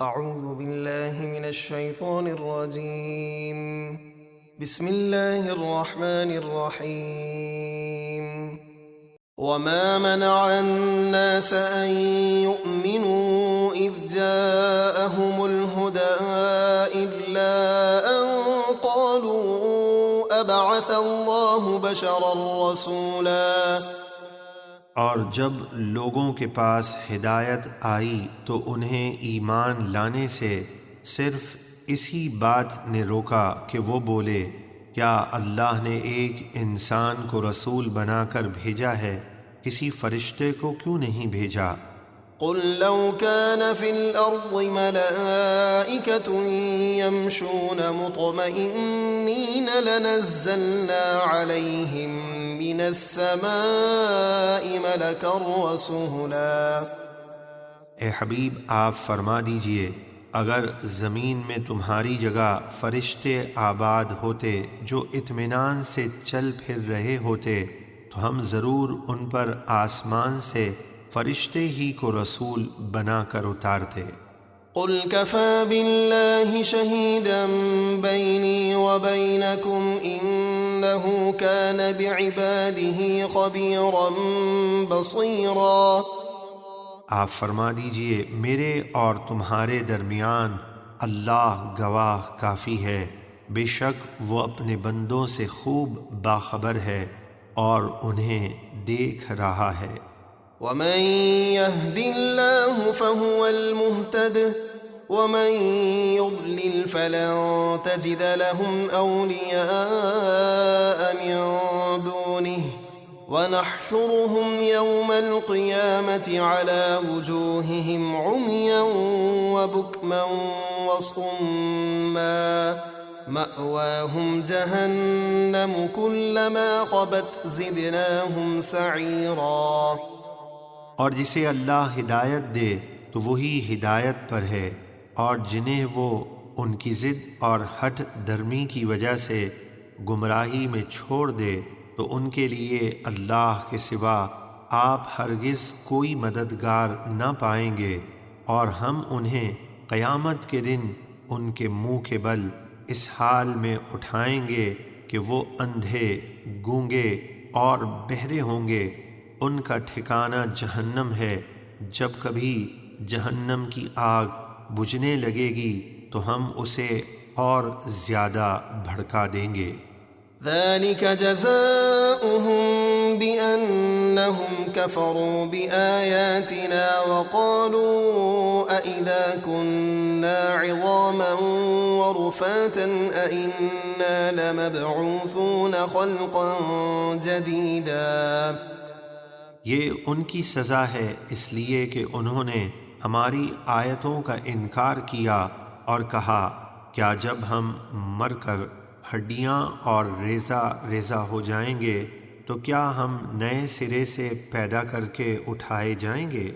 أعوذ بالله من الشيطان الرجيم. بسم الله الرحمن الرحيم. وما منع الناس أن يؤمنوا إذ جاءهم الهدى إلا أن قالوا أبعث الله بشرا رسولا. اور جب لوگوں کے پاس ہدایت آئی تو انہیں ایمان لانے سے صرف اسی بات نے روکا کہ وہ بولے کیا اللہ نے ایک انسان کو رسول بنا کر بھیجا ہے، کسی فرشتے کو کیوں نہیں بھیجا؟ قل لو كان في الأرض ملائكة يمشون مطمئنين لنزلنا عليهم من السماء ملكا رسولا. اے حبیب آپ فرما دیجئے اگر زمین میں تمہاری جگہ فرشتے آباد ہوتے جو اطمینان سے چل پھر رہے ہوتے تو ہم ضرور ان پر آسمان سے فرشتے ہی کو رسول بنا کر اتارتے. قل كفى بالله شهيدا بيني وبينكم إنه كان بعباده خبيرا بصيرا. آپ فرما دیجئے میرے اور تمہارے درمیان اللہ گواہ کافی ہے، بے شک وہ اپنے بندوں سے خوب باخبر ہے اور انہیں دیکھ رہا ہے. ومن يهد الله فهو المهتد ومن يضلل فلن تجد لهم أولياء من دونه ونحشرهم يوم القيامة على وجوههم عميا وبكما وصما مأواهم جهنم كلما خبت زدناهم سعيرا. اور جسے اللہ ہدایت دے تو وہی ہدایت پر ہے، اور جنہیں وہ ان کی ضد اور ہٹ درمی کی وجہ سے گمراہی میں چھوڑ دے تو ان کے لیے اللہ کے سوا آپ ہرگز کوئی مددگار نہ پائیں گے، اور ہم انہیں قیامت کے دن ان کے منہ کے بل اس حال میں اٹھائیں گے کہ وہ اندھے، گونگے اور بہرے ہوں گے. ان کا ٹھکانہ جہنم ہے، جب کبھی جہنم کی آگ بجھنے لگے گی تو ہم اسے اور زیادہ بھڑکا دیں گے. ذلك جزاؤهم بأنهم كفروا بآياتنا وقالوا أئذا كنا عظاما ورفاتا أئنا لمبعوثون خلقا جديدا. یہ ان کی سزا ہے اس لیے کہ انہوں نے ہماری آیتوں کا انکار کیا اور کہا کیا جب ہم مر کر ہڈیاں اور ریزہ ریزہ ہو جائیں گے تو کیا ہم نئے سرے سے پیدا کر کے اٹھائے جائیں گے؟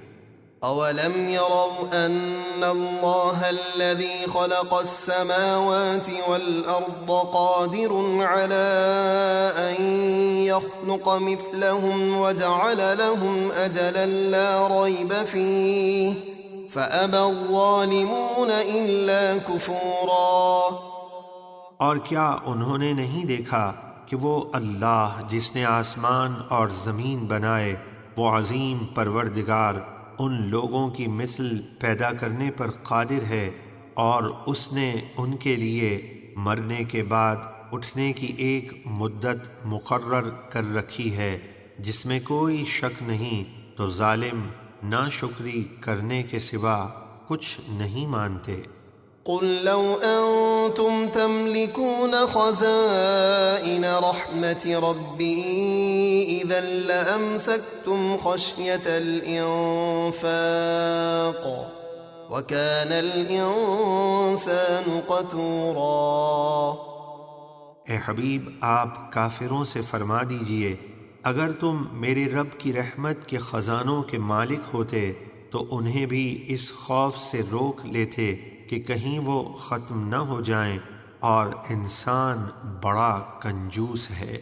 أولم يروا أن الله الذي خلق السماوات والأرض قادر على أن يخلق مثلهم وجعل لهم أجلا لا ريب فيه فأبى الظالمون إلا كفورا. اور کیا انہوں نے نہیں دیکھا کہ وہ اللہ جس نے آسمان اور زمین بنائے وہ عظیم پروردگار ان لوگوں کی مثل پیدا کرنے پر قادر ہے، اور اس نے ان کے لیے مرنے کے بعد اٹھنے کی ایک مدت مقرر کر رکھی ہے جس میں کوئی شک نہیں، تو ظالم ناشکری کرنے کے سوا کچھ نہیں مانتے. قل لو أنتم تملكون خزائن رحمة ربي إذا لأمسكتم خشية الإنفاق وكان الإنسان قتورا. اے حبیب آپ کافروں سے فرما دیجئے اگر تم میرے رب کی رحمت کے خزانوں کے مالک ہوتے تو انہیں بھی اس خوف سے روک لیتے کہ کہیں وہ ختم نہ ہو جائیں، اور انسان بڑا کنجوس ہے.